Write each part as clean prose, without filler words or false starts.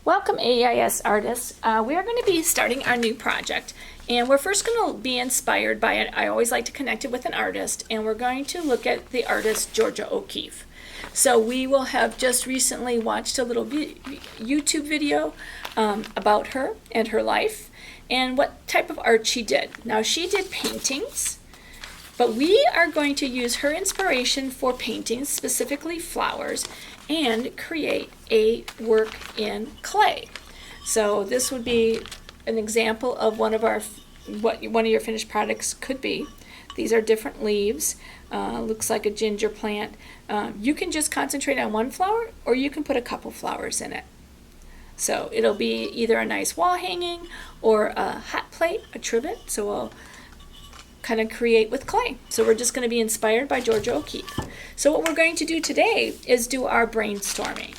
Welcome AEIS artists. We are going to be starting our new project, and we're first going to be inspired by it. I always like to connect it with an artist, and we're going to look at the artist Georgia O'Keeffe. So we will have just recently watched a little YouTube video about her and her life and what type of art she did. Now, she did paintings, but we are going to use her inspiration for paintings, specifically flowers, and create a work in clay. So this would be an example of one of your finished products could be. These are different leaves. Looks like a ginger plant. You can just concentrate on one flower, or you can put a couple flowers in it. So it'll be either a nice wall hanging or a hot plate, a trivet. So we'll kind of create with clay. So we're just going to be inspired by Georgia O'Keeffe. So what we're going to do today is do our brainstorming.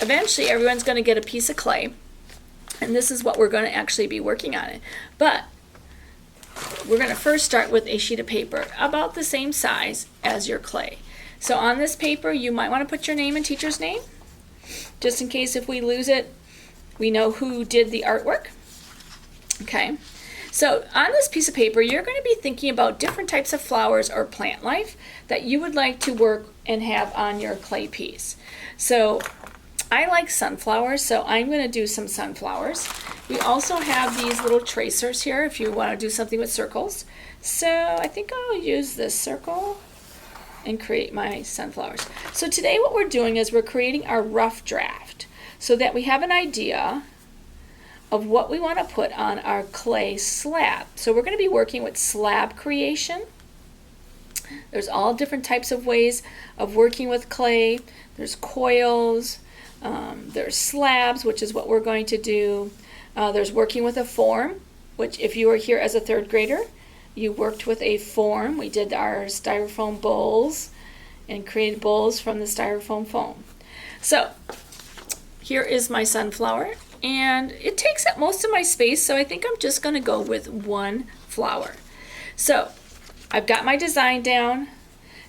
Eventually everyone's going to get a piece of clay, and this is what we're going to actually be working on it. But we're going to first start with a sheet of paper about the same size as your clay. So on this paper you might want to put your name and teacher's name, just in case if we lose it, we know who did the artwork. Okay. So on this piece of paper, you're going to be thinking about different types of flowers or plant life that you would like to work and have on your clay piece. So I like sunflowers, so I'm going to do some sunflowers. We also have these little tracers here if you want to do something with circles. So I think I'll use this circle and create my sunflowers. So today what we're doing is we're creating our rough draft so that we have an idea of what we want to put on our clay slab. So we're going to be working with slab creation. There's all different types of ways of working with clay. There's coils, there's slabs, which is what we're going to do. There's working with a form, which if you were here as a third grader, you worked with a form. We did our styrofoam bowls and created bowls from the styrofoam foam. So here is my sunflower. And it takes up most of my space, so I think I'm just going to go with one flower. So I've got my design down,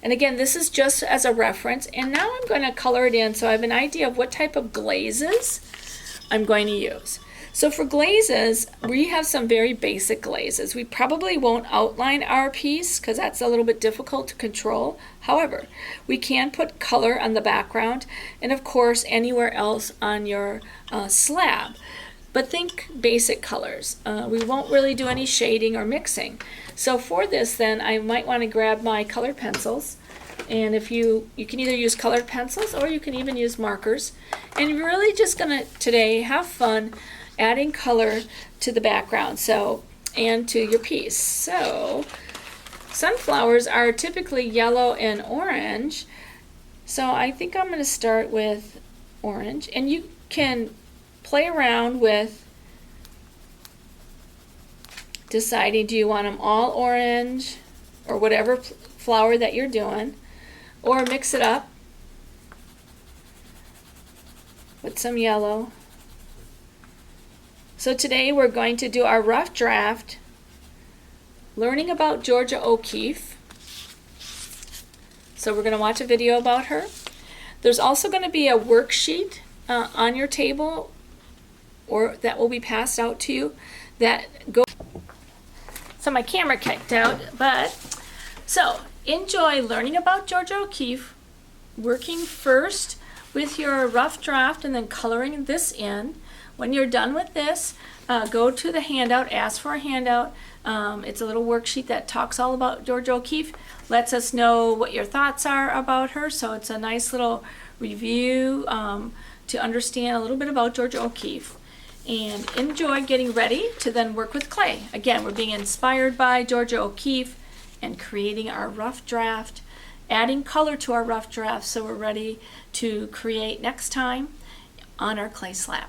and again, this is just as a reference, and now I'm going to color it in so I have an idea of what type of glazes I'm going to use. So for glazes, we have some very basic glazes. We probably won't outline our piece because that's a little bit difficult to control. However, we can put color on the background and of course anywhere else on your slab. But think basic colors. We won't really do any shading or mixing. So for this then, I might want to grab my colored pencils. And if you can either use colored pencils or you can even use markers. And you're really just gonna today have fun adding color to the background and to your piece. So sunflowers are typically yellow and orange, so I think I'm going to start with orange, and you can play around with deciding, do you want them all orange or whatever flower that you're doing, or mix it up with some yellow. So today we're going to do our rough draft, learning about Georgia O'Keeffe. So we're going to watch a video about her. There's also going to be a worksheet on your table, or that will be passed out to you. So my camera kicked out, so enjoy learning about Georgia O'Keeffe, working first with your rough draft and then coloring this in. When you're done with this, go to the handout, ask for a handout. It's a little worksheet that talks all about Georgia O'Keeffe, lets us know what your thoughts are about her. So it's a nice little review to understand a little bit about Georgia O'Keeffe. And enjoy getting ready to then work with clay. Again, we're being inspired by Georgia O'Keeffe and creating our rough draft, adding color to our rough draft so we're ready to create next time on our clay slab.